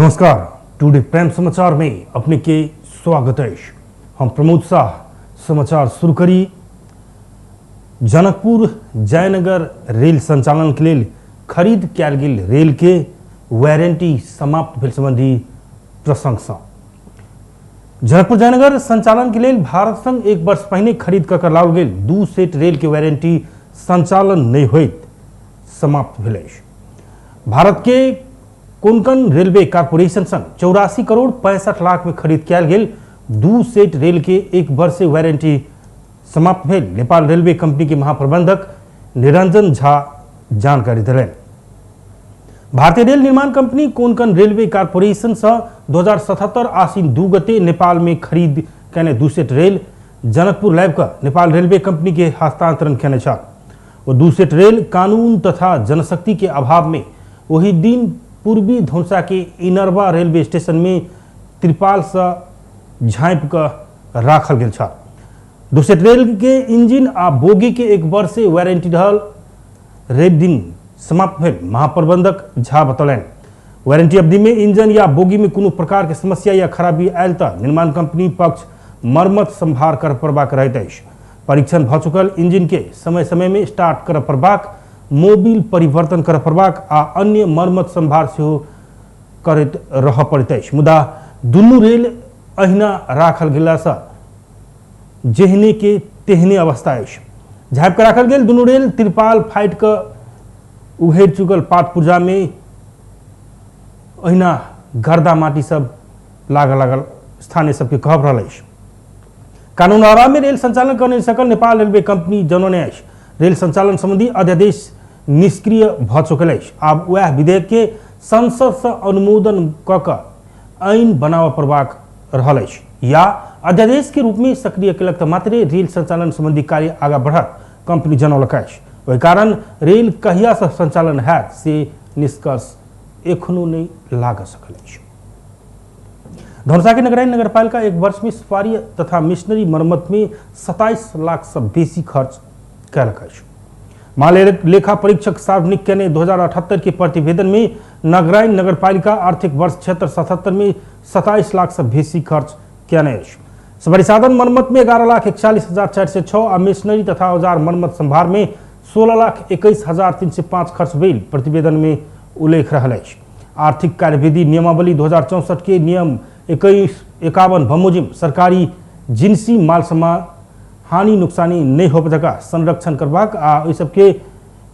नमस्कार। टुडे प्रेम समाचार में अपने के स्वागत है। हम प्रमोद शाह समाचार शुरू करी। जनकपुर जयनगर रेल संचालन के लिए खरीद कैल गेल रेल के वारंटी समाप्त भेल संबंधी प्रशंसा। जनकपुर जयनगर संचालन के लिए भारत संग 1 वर्ष पहले खरीद कर लाओल गेल 2 सेट रेल के वारंटी संचालन नहीं होइत समाप्त भेल। भारत के कोंकण रेलवे कॉर्पोरेशन संग 84 करोड़ 65 लाख में खरीद कैल गेल 2 सेट रेल के 1 वर्ष से वारंटी समाप्त भेल नेपाल रेलवे कंपनी के महाप्रबंधक निरंजन झा जानकारी दिलन। भारतीय रेल निर्माण कंपनी कोंकण रेलवे कॉर्पोरेशन से 2077 आश्विन 2 गते नेपाल में खरीद कैने 2 सेट रेल जनकपुर लैब का नेपाल रेलवे कंपनी के हस्तांतरण कैने छ। वो 2 सेट रेल कानून तथा जनशक्ति के अभाव में वही दिन पूर्वी धौंसा के इनरवा रेलवे स्टेशन में त्रिपाल से झाँप कर राखल गेल छ। 2 सेट रेल के इंजन आ बोगी के 1 वर्ष से वारंटी रहल रेल दिन समाप्त भेल महाप्रबंधक झा बतौलन। वारंटी अवधि में इंजन या बोगी में कोनो प्रकार के समस्या या खराबी आयल तो निर्माण कंपनी पक्ष मरम्मत संभार कर पड़बाक रहैत अछि। परीक्षण भ चुकल इंजन के समय समय में स्टार्ट कर पड़बाक, मोबिल परिवर्तन कर पड़बाक आ अन्य मरम्मत संभार से करैत रह पड़ैत अछि। मुदा दुनू रेल अहिना राखल गेला से जेहने के तेहने अवस्था अछि। झाँप कर राखल गेल दुनू रेल तिरपाल फाइट कर उहेर चुकल पाट पूजा में अहिना गर्दा माटी सब लागल स्थानीय सबके कहब रहल अछि। कानून आराम में रेल संचालन कर नहीं सकल नेपाल रेलवे कंपनी जनौने अछि। रेल संचालन संबंधी अध्यादेश निष्क्रिय भ चुकल अछि। आब वह विधेयक के संसद से अनुमोदन क आईन बनाव पड़बाक रहल अछि या अध्यादेश के रूप में सक्रिय केलक तो मात्र रेल संचालन संबंधी कार्य आगा बढ़त कंपनी जनौलक अछि। वही कारण रेल कहिया से संचालन हैत से निष्कर्ष एखनो नहीं लाग सकल अछि। धौंसा के नगरायन नगरपालिका 1 वर्ष में सफारी तथा मिशनरी मरम्मत में 27 लाख से बेसी खर्च कैलक अछि। महालेखा परीक्षक सार्वजनिक केने 2078 के प्रतिवेदन में नगरायन नगरपालिका आर्थिक वर्ष 76-77 में 27 लाख से बेसी खर्च केने अछि। सवारी साधन मरम्मत में 11,41,406 और मिशनरी तथा औजार मरम्मत संभार में 16,21,305 खर्च भेल प्रतिवेदन में उल्लेख रहल अछि। आर्थिक कार्यविधि नियमावली 2064 के नियम 2151 बमोजिम सरकारी जिनसी माल सामान हानि नुकसानी नहीं हो जगह संरक्षण करबाक आ ओहि सबके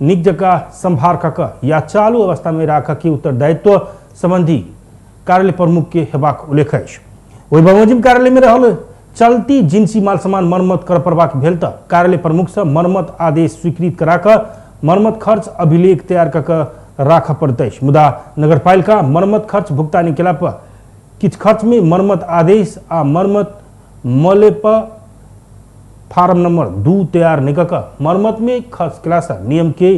निक जगह संभार कऽ या चालू अवस्था में राख के उत्तरदायित्व संबंधी कार्यालय प्रमुख के हेबाक उल्लेख अछि। ओहि बमोजिम कार्यालय में रहल चलती जिनसी माल सामान मरम्मत कर पड़बाक भेल तऽ कार्यालय प्रमुख से मरम्मत आदेश स्वीकृत करा कऽ मरम्मत खर्च अभिलेख तैयार कऽ राख पड़त अछि। मुदा नगरपालिका मरम्मत खर्च भुगतानी केला पर किछ खर्च में मरम्मत आदेश आ मरम्मत मौले पर फार्म नंबर 2 तैयार नहीं कर मरम्मत में खर्च केला से नियम के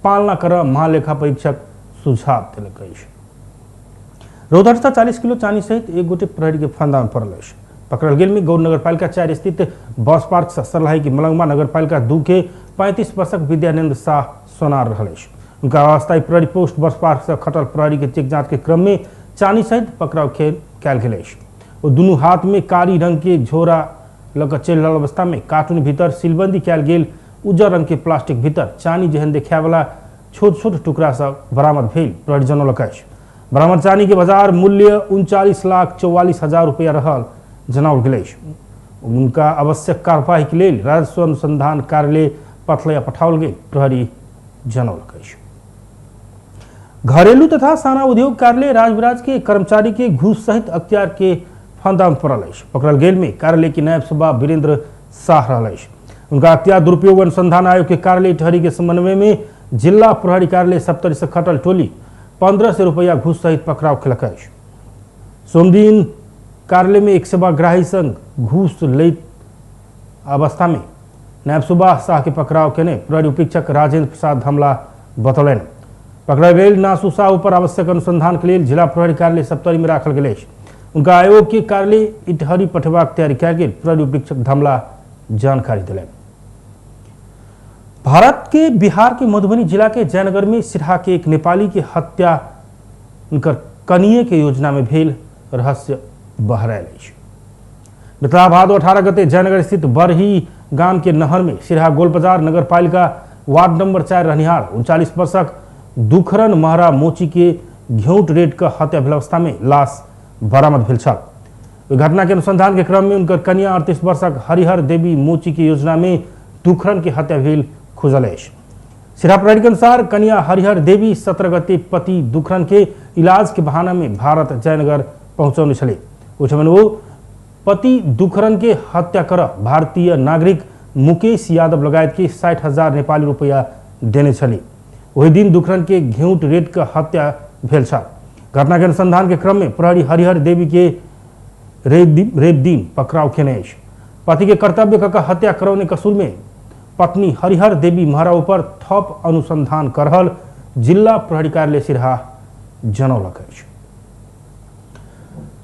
पालना कर महालेखा परीक्षक सुझाव दिलक अछि। रौतहट 40 किलो चानी सहित 1 गोटे प्रहरी के फंदा में पड़ल अछि। पकड़ल गेल में गौर नगरपालिका 4 स्थित बस पार्क से सरलाही की मलंगवा नगरपालिका 2 के 35 वर्षक विद्यानंद शाह सोनार रहल अछि। उनका अस्थायी प्रहरी पोस्ट बस पार्क से खटल प्रहरी के चेक जांच के क्रम में चानी सहित पकड़ाव कैल गेल अछि। वो दुनू हाथ में कारी रंग के झोरा लग चल रहल अवस्था में कार्टून भीतर सीलबंदी कैल गेल उज्जर रंग के प्लास्टिक भीतर चानी जेहन देखाय वाला छोट छोट टुकड़ा सब बरामद भेल प्रहरी जनौलक अछि। बरामद चानी के बाजार मूल्य 39,44,000 रुपया रहल जनाओल गेल अछि। उनका आवश्यक कार्यवाही के लिए राजस्व अनुसंधान कार्यालय पथलैया पठाओल गेल प्रहरी जनौलक अछि। घरेलू तथा साना उद्योग कार्यालय राजविराज के कर्मचारी के घूस सहित अख्तियार के फंदा में पड़ल अछि। पकड़ल गेल में कार्यालय के नायब सभा वीरेंद्र शाह रहल अछि। उनका अख्तियार दुरुपयोग अनुसंधान आयोग के कार्यालय टहरी के समन्वय में जिला प्रहरी कार्यालय सप्तरी से खटल टोली 1500 रुपया घूस सहित पकड़ाव केलक अछि। सोमदिन कार्यालय में एक सेवाग्राही संग घूस लैत अवस्था में नायब सुबह शाह के पकड़ाव केने प्रहरी उपरीक्षक राजेंद्र प्रसाद धमला बतौलन। पकड़ल गेल नासू शाह पर आवश्यक अनुसंधान के लिए जिला प्रहरी कार्यालय सप्तरी में राखल गेल अछि। उनका आयोग के कार्यालय इटहरी पठेबाक तैयारी कयल गेल प्रहरी उपरीक्षक धमला जानकारी दिलन। भारत के बिहार के मधुबनी जिला के जयनगर में सिरहा के एक नेपाली की हत्या उनकर कनिए के योजना में भेल रहस्य बहरायल अछि। बितला भादो 18 गते जयनगर स्थित बरही गाम के नहर में सिरहा गोलबाजार नगर पालिका वार्ड नंबर 4 रहनिहार 39 वर्षक दुखरन महरा मोची के घेउट रेट का हत्या भेल अवस्था में लाश बरामद भेल छल। घटना के अनुसंधान के क्रम में उनकर कन्या 38 वर्षक हरिहर देवी मोची की योजना में दुखरन की हत्या भेल खुजल अछि। सिरहा प्रहरी के अनुसार कन्या हरिहर देवी 17 गते पति दुखरन के इलाज के बहाना में भारत जयनगर पहुंचौने छले। उसमें वो पति दुखरन के हत्या कर भारतीय नागरिक मुकेश यादव लगायत के 60,000 नेपाली रुपया देने छले। वही दिन दुखरन के घेउट रेट का हत्या भेल छल। घटना के अनुसंधान के क्रम में प्रहरी हरिहर देवी के रेप दिन पकड़ाव केने अछि। पति के कर्तव्य का हत्या करौने कसूर में पत्नी हरिहर देवी महरा ऊपर थप अनुसंधान कर रहल जिला प्रहरी कार्यालय सिरहा जनौलक अछि।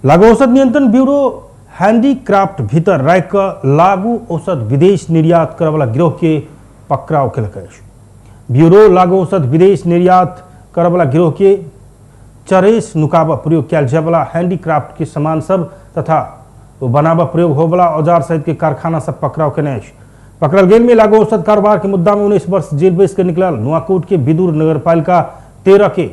लागू औषध नियंत्रण ब्यूरो हैंडीक्राफ्ट भीतर राख लागू औषध विदेश निर्यात करे वाला गिरोह के पकड़ाव केलक अछि। ब्यूरो लागू औषध विदेश निर्यात करे वाला गिरोह के चरेस नुकाब प्रयोग कयल जाय वाला हैंडीक्राफ्ट के सामान सब तथा बनाबा प्रयोग हो वाला औजार सहित के कारखाना सब पकड़ाव केने अछि। पकड़ल गेल में लागू औषध कारोबार के मुद्दा में 19 वर्ष जेल बैस के निकलल नुआकोट के विदुर नगर पालिका 13 के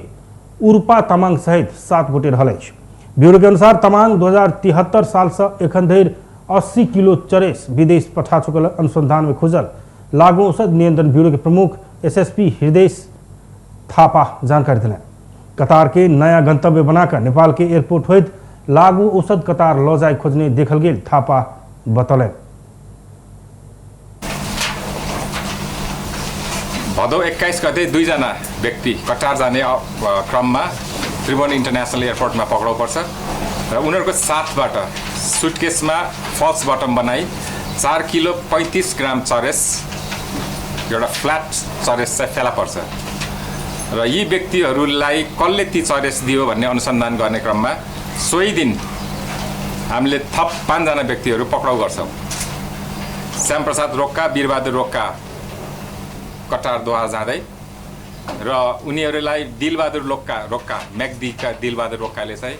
उर्पा तमांग सहित 7 गोटे रहल अछि। ब्यूरो के अनुसार तमांग 2073 साल से एखन धरि 80 किलो चरेस विदेश पठा चुकल अनुसंधान में खुजल लागू औषध नियंत्रण ब्यूरो के प्रमुख एसएसपी हृदय थापा जानकारी दिले। कतार के नया गंतव्य बनाकर नेपाल के एयरपोर्ट होइत लागू औषध कतार ल जाय खोजने देखल गेल थापा बतौले। भदौ 21 गते 2 जना व्यक्ति कतार जाने क्रममा त्रिभुवन इन्टरनेसनल एयरपोर्टमा पक्राउ पर्छ र उनीहरूको साथबाट सुटकेसमा फल्स बटम बनाई 4 किलो 35 ग्राम चरेस एउटा फ्ल्याट चरेस चाहिँ फेला पर्छ र यी व्यक्तिहरूलाई कसले ती चरेस दियो भन्ने अनुसन्धान गर्ने क्रममा सोही दिन हामीले थप 5 जना व्यक्तिहरू पक्राउ गर्छौं। श्यामप्रसाद रोक्का, वीरबहादुर रोक्का कटार दोहा जाँदै र उनीहरूलाई दिलबहादुर रोक्का म्याग्दीका दिलबहादुर रोक्काले चाहिँ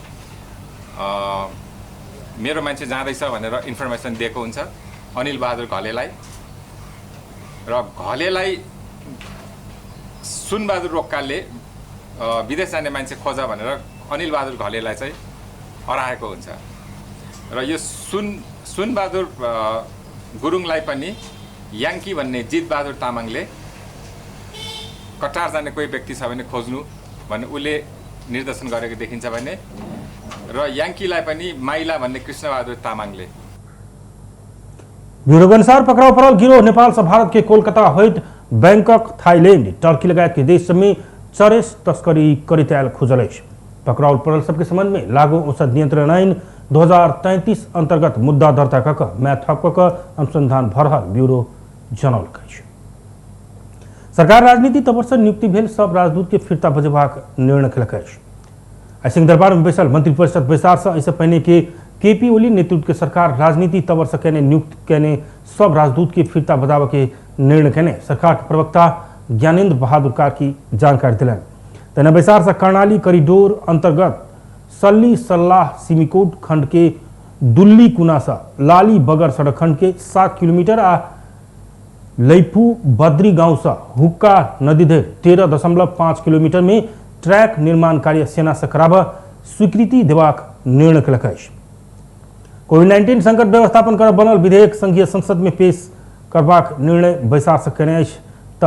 मेरो मान्छे जाँदैछ भनेर इन्फर्मेसन दिएको हुन्छ अनिल बहादुर घलेलाई र घलेलाई सुनबहादुर रोक्काले विदेश जाने मान्छे खोज भनेर अनिल बहादुर घलेलाई चाहिँ हराएको हुन्छ र यो सुनबहादुर गुरुङलाई पनि याङ्की भन्ने जितबहादुर तामाङले कटार जाने कोही व्यक्ति छ भने खोज्नु भन्ने उले निर्देशन गरेको देखिन्छ भने र याङ्कीलाई पनि माइला भन्ने कृष्णबहादुर तामाङले। ब्यूरो के अनुसार पकड़ाव परल गिरोह नेपाल से भारत के कोलकाता होइत बैंकॉक, थाईलैंड, टर्की लगायत के देश में चरेस तस्करी करित आयल खुजल अछि। पकड़ाव परल सबके संबंध में लागू औषध नियंत्रण ऐन 2033 अंतर्गत मुद्दा दर्ता कऽ मै थप अनुसंधान भऽ रहल ब्यूरो जनौलक अछि। सरकार राजनीति तवर से नियुक्ति भेल सब राजदूत के फिरता बजेबाक निर्णय केलक अछि। आई सिंहदरबार में बैसल मंत्रिपरिषद बैसार से ऐसे पहले के केपी ओली नेतृत्व के सरकार राजनीति तवर से कहने नियुक्त कहने सब राजदूत के फिरता बजाव के निर्णय कहने सरकार के प्रवक्ता ज्ञानेन्द्र बहादुर कार्की जानकारी दिलन। तेना बैसार से कर्णाली कॉरिडोर अंतर्गत सल्ली सल्लाह सिमीकोट खंड के दुल्ली कुनासा लाली बगर सड़क खंड के 7 किलोमीटर आ लैफू बद्री गांव से हुक्का नदी धरि 13.5 किलोमीटर में ट्रैक निर्माण कार्य सेना से कराब स्वीकृति देबाक निर्णय केलक अछि। कोविड-19 संकट व्यवस्थापन कर बनल विधेयक संघीय संसद में पेश करबाक निर्णय बैसार से केने अछि त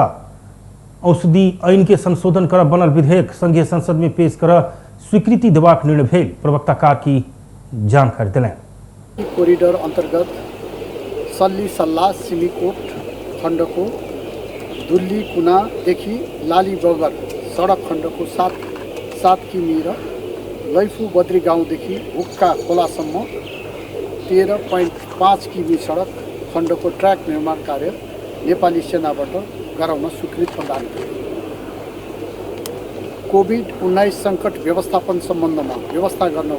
औषधि ऐन के संशोधन कर बनल विधेयक संघीय संसद में पेश कर स्वीकृति देबाक निर्णय भेल प्रवक्ता कार्की जानकारी दिलनि। कोरिडोर अंतर्गत सल्ली सल्लाह सिमीकोट खण्डको दुल्ली कुनादेखि लाली बगर सडक खण्डको 7 किमी र लैफू बद्री गाउँदेखि हुक्का खोलासम्म 13.5 किमी सडक खण्डको ट्र्याक निर्माण कार्य नेपाली सेनाबाट गराउन स्वीकृति प्रदान गर्यो। कोभिड-19 सङ्कट व्यवस्थापन सम्बन्धमा व्यवस्था गर्न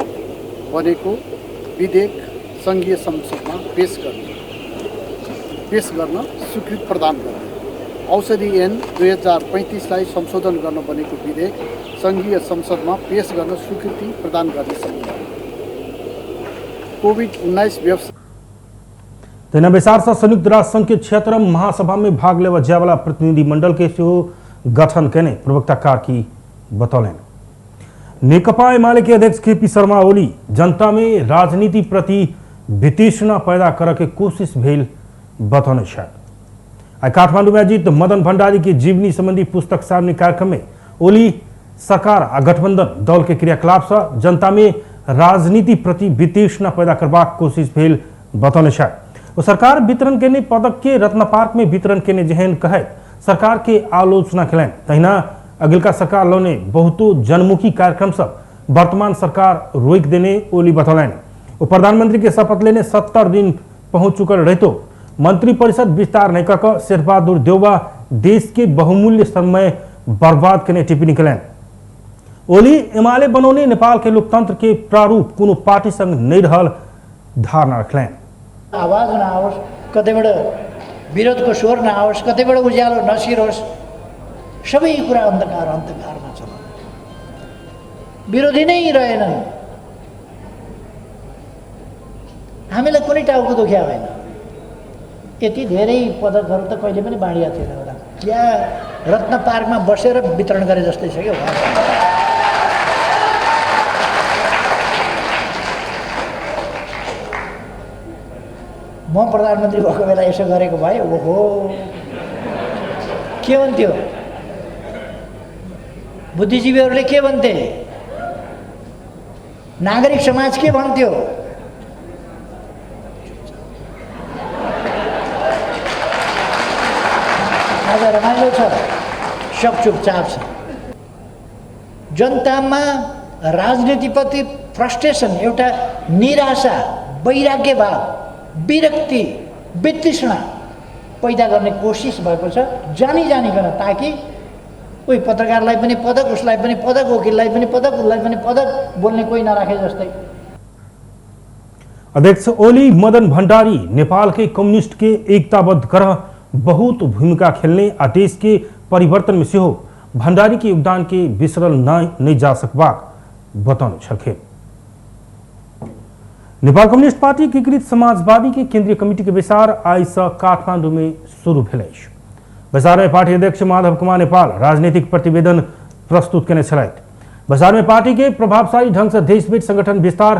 बनेको विधेयक सङ्घीय संसदमा पेश गर्न स्वीकृति प्रदान गर्यो। औषधि ऐन 2035लाई संशोधन गर्न बनेको विधेयक सङ्घीय संसदमा पेश गर्न स्वीकृति प्रदान गर्ने संविधान। कोभिड-19 व्यवसाय तेना विचार से संयुक्त राष्ट्र संघ के 76 महासभा में भाग लेवा जाए वाला प्रतिनिधि मंडल के गठन केने प्रवक्ता कार्की बतौलन। नेकपा एमाले के अध्यक्ष केपी शर्मा ओली जनता में राजनीति प्रति वितृष्णा पैदा करे के कोशिश भेल बतौने शायद। आज काठमांडू में आयोजित मदन भंडारी की जीवनी संबंधी पुस्तक सार्वजनिक कार्यक्रम में ओली सरकार आ गठबंधन दल के क्रियाकलाप से जनता में राजनीति प्रति वितृष्णा पैदा करबाक कोशिश भेल बतौने शायद। वो सरकार वितरण केने पदक के रत्न पार्क में वितरण केने जहन कहे सरकार के आलोचना कलन। तहिना अगिलका सरकार लोने बहुतो जनमुखी कार्यक्रम सब वर्तमान सरकार रोक देने ओली बतौलन। वो प्रधानमंत्री के शपथ लेने 70 दिन पहुंच चुकल रहतो मंत्रिपरिषद विस्तार नहीं कर शेरबहादुर देउबा देश के बहुमूल्य समय बर्बाद करने टिप्पणी कलन। ओली एमाले बनौने नेपाल के लोकतंत्र के प्रारूप कोनो पार्टी संग नहीं रहल धारणा रखलन। आवाज नआओस्, कतैबाट विरोधको स्वर नआओस्, कतैबाट उज्यालो नसिरोस्, सबै कुरा अन्धकारमा छ। विरोधी नै रहेनन्, हामीलाई कुनै टाउको दुख्या होइन। यति धेरै पदकहरू त कहिले पनि बाँडिया थिएन होला। या रत्न पार्कमा बसेर वितरण गरे जस्तै छ क्या। म प्रधानमन्त्री भएको बेला यसो गरेको भए ओहो के भन्थ्यो, बुद्धिजीवीहरूले के भन्थे, नागरिक समाज के भन्थ्यो। आज रमाइलो छ, सब चुपचाप छ। जनतामा राजनीतिप्रति फ्रस्ट्रेसन, एउटा निराशा, वैराग्य भाव, विरक्ति, वितृष्णा पैदा गर्ने कोसिस भएको छ जानी जानिकन, ताकि उही पत्रकारलाई पनि पदक, उसलाई पनि पदक, वकिललाई पनि पदक, उसलाई पनि पदक, बोल्ने कोही नराखे जस्तै। अध्यक्ष ओली मदन भंडारी नेपाल के कम्युनिस्ट के एकताबद्ध कर बहुत भूमिका खेलने आ देश के परिवर्तन में से हो भंडारी के योगदान के बिसरल नहीं जा सकबाक बताने छलखे। नेपाल कम्युनिस्ट पार्टी एकीकृत समाजवादी के केंद्रीय कमेटी के विचार आज से काठमांडू में शुरू भेल। विचार में पार्टी अध्यक्ष माधव कुमार नेपाल राजनीतिक प्रतिवेदन प्रस्तुत करने छलैथ। विचार में पार्टी के प्रभावशाली ढंग से देशव्यापी संगठन विस्तार,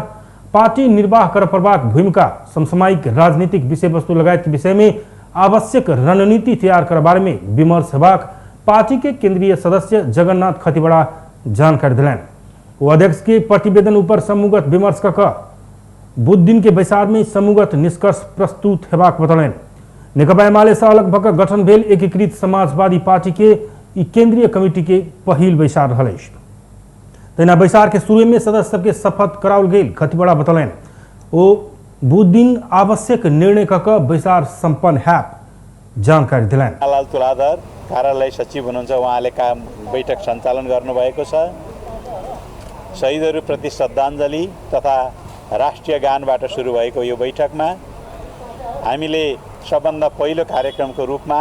पार्टी निर्वाह कर प्रभाग भूमिका, समसामयिक राजनीतिक विषय वस्तु लगायत के विषय में आवश्यक रणनीति तैयार कर बारे में विमर्श हेबाक पार्टी के केंद्रीय सदस्य जगन्नाथ खतिवड़ा जानकारी दिलन। वो अध्यक्ष के प्रतिवेदन ऊपर समूहगत विमर्श कर बुध दिन के विचार में समूहगत निष्कर्ष प्रस्तुत हेबाक बतौलन। नेकपा एमाले से अलग भक गठन भेल एकीकृत समाजवादी पार्टी के केंद्रीय कमेटी के पहिल विचार रहल। तेना विचार के शुरू में सदस्य सबके शपथ कराओल गेल खतिवड़ा बतौलन। वो बुध दिन आवश्यक निर्णय कक विचार सम्पन्न हैप जानकारी दिलान। लाल तुलाधर कार्यालय सचिव हुनुहुन्छ, उहाँले काम बैठक सञ्चालन गर्नुभएको छ। शहीदहरूप्रति श्रद्धाञ्जली तथा राष्ट्रिय गानबाट सुरु भएको यो बैठकमा हामीले सबभन्दा पहिलो कार्यक्रमको रूपमा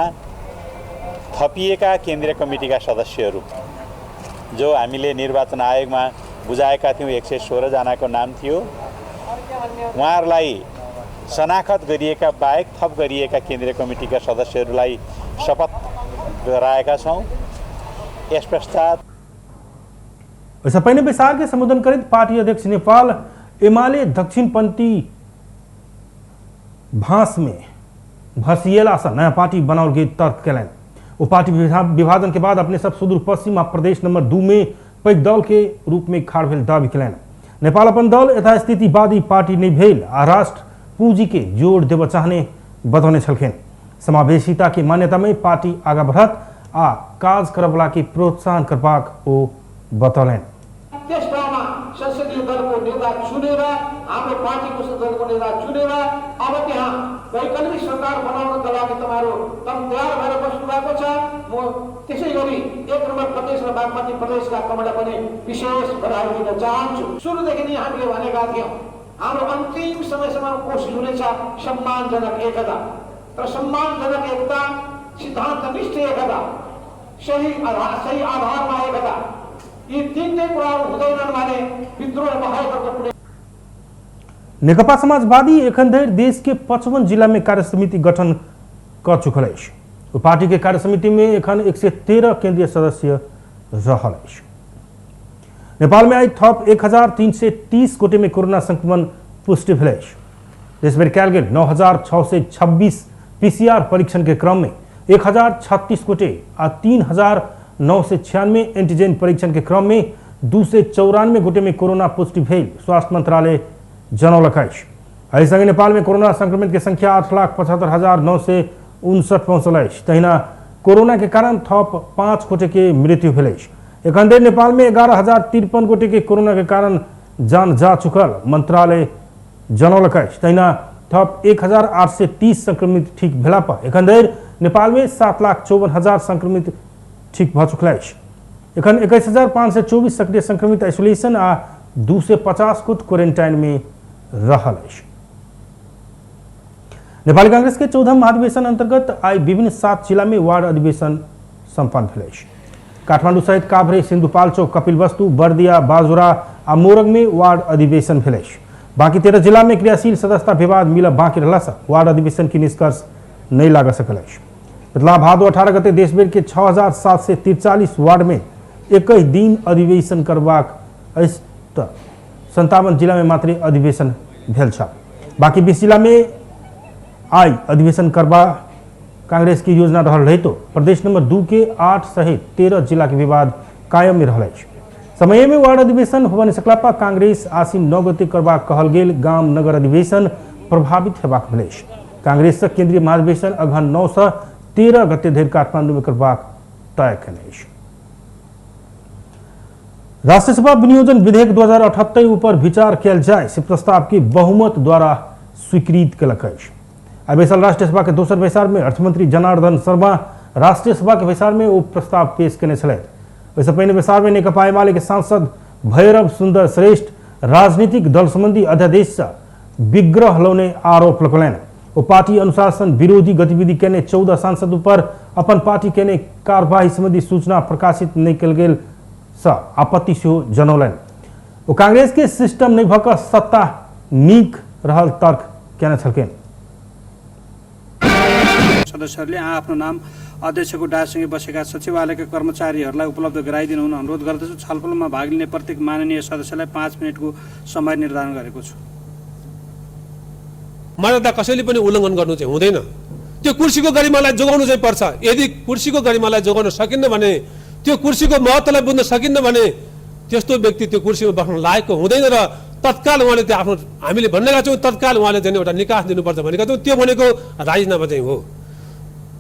थपिएका केन्द्रीय कमिटीका सदस्यहरू जो हामीले निर्वाचन आयोगमा बुझाएका थियौँ 116 जनाको नाम थियो, उहाँहरूलाई शनाखत गरिएका बाहेक थप गरिएका केन्द्रीय कमिटीका सदस्यहरूलाई शपथ गराएका छौँ। यस पश्चात इससे पहले विचार के संबोधन करित पार्टी अध्यक्ष नेपाल एमाले दक्षिणपंथी भाष में भसिएला से नया पार्टी बनाओल गई तर्क कैलन। वो पार्टी विभाजन के बाद अपने सब सुदूर पश्चिम प्रदेश नंबर 2 में पैघ दल के रूप में खाड़ भेल दावी कैलन। नेपाल अपन दल यथास्थितिवादी पार्टी नहीं भेल आ राष्ट्र पूंजी के जोड़ देव चाहने बतौने छलखेन। समावेशिता की मान्यता में पार्टी आगा बढ़त आ काज करवला के प्रोत्साहन करबाक ओ बतौलन। संसदीय दल को नेता चुनेर, हाम्रो पार्टीको दलको नेता चुनेर अब त्यहाँ वैकल्पिक सरकार बनाउनका लागि तपाईहरु तयार भएर बस्नु भएको छ। म त्यसै गरी 1 नम्बर प्रदेश र बागमती प्रदेशका कमला पनि विशेष बधाई दिन चाहन्छु। सुरुदेखि नै हामीले भनेका थियौं हाम्रो अन्तिम समयसम्म कोसिस हुनेछ सम्मानजनक एकता। तर सम्मानजनक एकता सिद्धान्तनिष्ठ एकता, सही आधारमा एकता, यी तीनटै कुराहरू हुँदैनन् भने विद्रोह बाहेकको कुनै नेकपा समाजवादी एखन देश के 55 जिला में कार्य समिति गठन कर चुकल है। पार्टी के कार्य समिति में एखन 113 केंद्रीय सदस्य रहल है। नेपाल में आई थप 1330 गोटे में कोरोना संक्रमण पुष्टि भेल है। देश भर कयल गेल 9626 पीसीआर परीक्षण के क्रम में 1036 गोटे आ 3996 एंटीजन परीक्षण के क्रम में 294 गोटे में कोरोना पुष्टि भेल स्वास्थ्य मंत्रालय जनौलक अछि। एहि संगे नेपाल में कोरोना संक्रमित के संख्या 8,75,959 पहुंचल अछि। तहिना कोरोना के कारण थप 5 गोटे के मृत्यु भेल अछि। एखन धरि नेपाल में 11,053 गोटे के कोरोना के कारण जान जा चुकल मंत्रालय जनौलक अछि। तहिना थप 1,830 संक्रमित ठीक भेला पर एखन धरि नेपाल में 7,54,000 संक्रमित ठीक भ चुकल अछि। एखन 21,524 सक्रिय संक्रमित आइसोलेशन आ 250 गोट क्वारेंटाइन में रहल अछि। नेपाली कांग्रेस के 14 महाधिवेशन अंतर्गत आई विभिन्न 7 जिला में वार्ड अधिवेशन संपन्न भेल अछि। काठमाडौँ सहित काभ्रे, सिन्धुपाल्चोक, कपिलवस्तु, बर्दिया, बाजुरा आ मोरङ में वार्ड अधिवेशन भेल अछि। बाकी 13 जिला में क्रियाशील सदस्यता विवाद मिलब बाकी रहला से वार्ड अधिवेशन की निष्कर्ष नहीं लाग सकल अछि। बदला भादो 18 गते देशभर के 6,743 वार्ड में एक ही दिन अधिवेशन करबाक अछि। 57 जिला में मात्र अधिवेशन भेल छल। बाकी 20 जिला में आई अधिवेशन करबा कांग्रेस की योजना रहल रही तो प्रदेश नंबर 2 के 8 सहित 13 जिला के विवाद कायम में रहल अछि। समय में वार्ड अधिवेशन होबा नहि सकला पर कांग्रेस आसिन 9 गते करबा कहल गेल गाम नगर अधिवेशन प्रभावित हेबाक भेल अछि। कांग्रेस केंद्रीय महाधिवेशन अगहन 9 से 13 गते धरि काठमांडू में करबाक तय केने अछि। राष्ट्रीय सभा विनियोजन विधेयक 2078 ऊपर विचार किया जाए से प्रस्ताव के बहुमत द्वारा स्वीकृत कलक अछि। आई बैसल राष्ट्रीय सभा के दोसर बैसार में अर्थमंत्री जनार्दन शर्मा राष्ट्रीय सभा के बैसार में वो प्रस्ताव पेश केने छलथि। वैसे पहिने बैसार में नेकपा एमाले के सांसद भैरव सुंदर श्रेष्ठ राजनीतिक दल संबंधी अध्यादेश से विग्रह लौने आरोप लगौलनि। वो पार्टी अनुशासन विरोधी गतिविधि केने 14 सांसद ऊपर अपन पार्टी केने कार्यवाही संबंधी सूचना प्रकाशित नहीं कल गेल से आपत्ति सेहो जनौलनि। वो कांग्रेस के सिस्टम नहीं भऽ कऽ सत्ता नीक रहल तर्क केने छलखिन। सदस्यहरूले आफ्नो नाम अध्यक्षको डाँडासँगै बसेका सचिवालयका कर्मचारीहरूलाई उपलब्ध गराइदिनु हुन अनुरोध गर्दछु। छलफलमा भाग लिने प्रत्येक माननीय सदस्यलाई 5 मिनटको समय निर्धारण गरेको छु। मर्यादा कसैले पनि उल्लङ्घन गर्नु चाहिँ हुँदैन। त्यो कुर्सीको गरिमालाई जोगाउनु चाहिँ पर्छ। यदि कुर्सीको गरिमालाई जोगाउन सकिन्न भने, त्यो कुर्सीको महत्त्वलाई बुझ्न सकिन्न भने त्यस्तो व्यक्ति त्यो कुर्सीमा बस्न लायकको हुँदैन र तत्काल उहाँले त्यो आफ्नो हामीले भन्नेका छौँ तत्काल उहाँले चाहिँ एउटा निकास दिनुपर्छ भनेका छौँ। त्यो भनेको राजीनामा चाहिँ हो।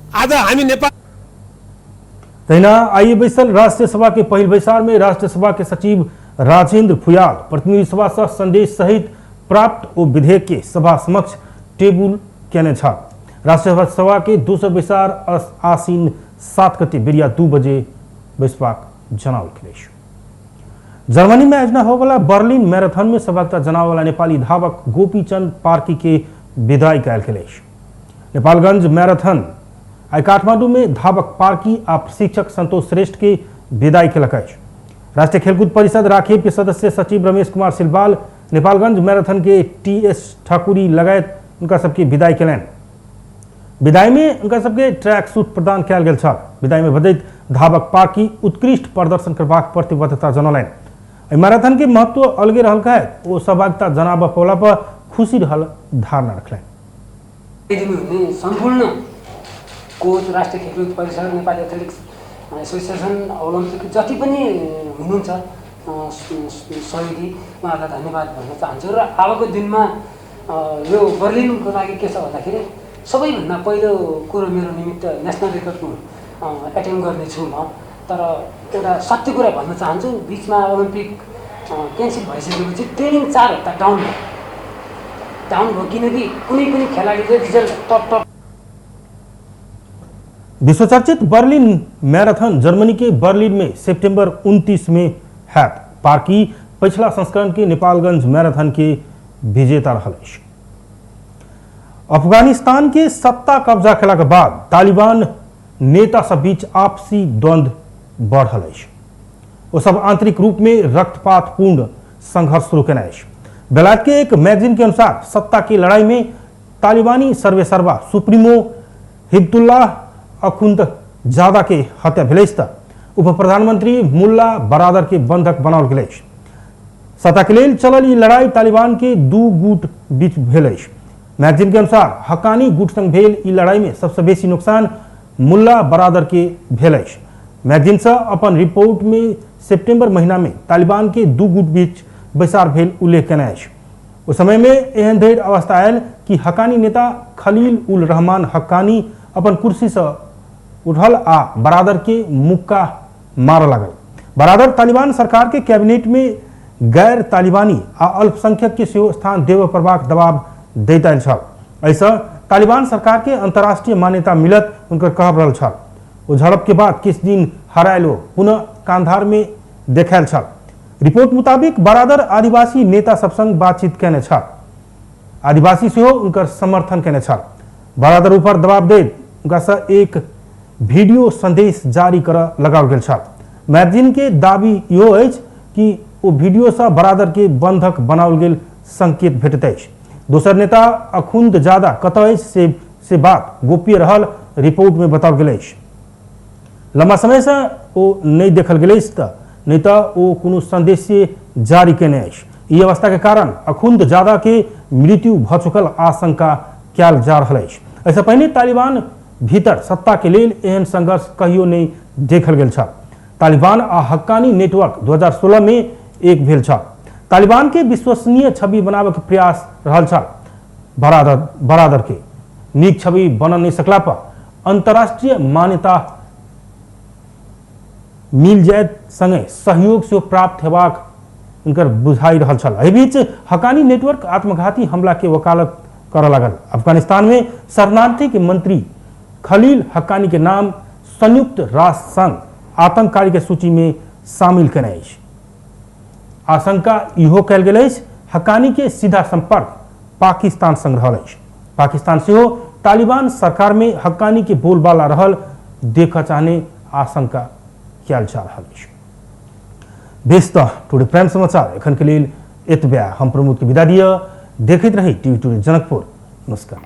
आज हामी नेपाल तैना आइए बैसल राष्ट्रीय सभा के पहल बैसार में राष्ट्रीय सभा के सचिव राजेंद्र फुयाल प्रतिनिधि सभा से संदेश सहित प्राप्त ओ विधेयक के सभा समक्ष टेबुल केने छ। राष्ट्रीय सभा के दोसर बैसार आसीन 7 गते बेरिया 2 बजे बैसबाक जनावल खेलेश। जर्मनी में आयोजना हो वाला बर्लिन मैराथन में सहभागिता जनावे वाला नेपाली धावक गोपीचंद पार्की के विदाई कयल खेलेश। नेपालगंज मैराथन आई काठमांडू में धावक पार्की आ प्रशिक्षक संतोष श्रेष्ठ के विदाई केलक अछि। राष्ट्रीय खेलकूद परिषद राखेब के सदस्य सचिव रमेश कुमार सिलवाल नेपालगंज मैराथन के टीएस ठाकुरी लगायत उनका सबके विदाई केलनि। विदाई में उनका सबके ट्रैक सूट प्रदान कयल गेल छल। विदाई में बजैत धावक पार्की उत्कृष्ट प्रदर्शन करबाक प्रतिबद्धता जनौलनि। मैराथन के महत्व अलगे रहल है वो सहभागिता जनाब पौला पर खुशी रहल धारणा रखलनि। संपूर्ण कोच राष्ट्रिय खेलकुद परिषद नेपाली एथलेटिक्स एसोसिएसन ओलम्पिक जति पनि हुनुहुन्छ सहयोगी उहाँहरूलाई धन्यवाद भन्न चाहन्छु। र अबको दिनमा यो बर्लिनको लागि के छ भन्दाखेरि सबैभन्दा पहिलो कुरो मेरो निमित्त नेसनल रेकर्डको एटेम्प गर्नेछु म। तर एउटा सत्य कुरा भन्न चाहन्छु, बिचमा ओलम्पिक क्यान्सल भइसकेपछि ट्रेनिङ 4 हप्ता डाउन भयो किनकि कुनै पनि खेलाडीले रिजल्ट टप विश्वचर्चित बर्लिन मैराथन जर्मनी के बर्लिन में सितंबर 29 में है। पार्की पिछला संस्करण के नेपालगंज मैराथन के विजेता रहल। अफगानिस्तान के सत्ता कब्जा केला के बाद तालिबान नेता सब बीच आपसी द्वंद्व बढ़ रहा है। वो सब आंतरिक रूप में रक्तपात पूर्ण संघर्ष शुरू करना है। बेलायत के एक मैगजीन के अनुसार सत्ता की लड़ाई में तालिबानी सर्वेसर्वा सुप्रीमो हिब्बुल्लाह अखुंदजादा के हत्या भेल त उप प्रधानमंत्री मुल्ला बरादर के बंधक बनाओल गेल। सत्ता के लिए चलल ई लड़ाई तालिबान के दू गुट बीच भेल। मैगजीन के अनुसार हक्कानी गुट संग भेल ई लड़ाई में सबसे बेसी नुकसान मुल्ला बरादर के भेल। मैगजीन से अपन रिपोर्ट में सितंबर महीना में तालिबान के दू गुट बीच बैसार भेल उल्लेख केने अछि। उस समय में एहन धैर्य अवस्था आयल कि हक्कानी नेता खलील उल रहमान हक्कानी अपन कुर्सी से उठल आ बरादर के मुक्का मार लागल। बरादर तालिबान सरकार के कैबिनेट में गैर तालिबानी आ अल्पसंख्यक के सेहो स्थान देव प्रभाक दबाव दैत आयल छल। ऐसा तालिबान सरकार के अंतर्राष्ट्रीय मान्यता मिलत उनकर कहब रहल छल। वो झड़प के बाद किस दिन हरायलो पुनः कांधार में देखायल छल। रिपोर्ट मुताबिक बरादर आदिवासी नेता सब संग बातचीत केने छल। आदिवासी सेहो उनकर समर्थन केने छल। बरादर ऊपर दबाव दे उनका से एक वीडियो संदेश जारी कर लगाओल गेल छल। मैगजीन के दावी इहो अछि कि वो वीडियो से बरादर के बंधक बनाओल गेल संकेत भेटैत अछि। दोसर नेता अखुंदजादा कतय अछि से बात गोप्य रहल रिपोर्ट में बताओल गेल अछि। लंबा समय से वो नहीं देखल गेल अछि नहीं तो वो कोनो संदेश जारी केने अछि। ई अवस्था के कारण अखुंदजादा के मृत्यु भ चुकल आशंका कयल जा रहल अछि। ऐसा पहले तालिबान भीतर सत्ता के लेल एहन संघर्ष कहियो नहीं देखल गेल छल। तालिबान आ हक्कानी नेटवर्क 2016 में एक भेल छल। तालिबान के विश्वसनीय छवि बनावे के प्रयास रहल छल। बरादर के नीक छवि बन नहीं सकला पर अंतर्राष्ट्रीय मान्यता मिल जाए संगे सहयोग से प्राप्त हेबाक उनकर बुझाई रहल छल। एहि बीच हक्कानी नेटवर्क आत्मघाती हमला के वकालत करऽ लागल। अफगानिस्तान में शरणार्थी के मंत्री खलील हक्कानी के नाम संयुक्त राष्ट्र संघ आतंककारी के सूची में शामिल केने अछि। आशंका इहो कयल गेल अछि हक्कानी के सीधा संपर्क पाकिस्तान संग रहल अछि। पाकिस्तान सेहो तालिबान सरकार में हक्कानी के बोलबाला रहल देखऽ चाहने आशंका कयल जा रहल अछि। बेस्त टुडे प्राइम समाचार एखन के लेल एतबे। हम प्रमोद के विदा दिय। देखैत रही टीवी टुडे जनकपुर। नमस्कार।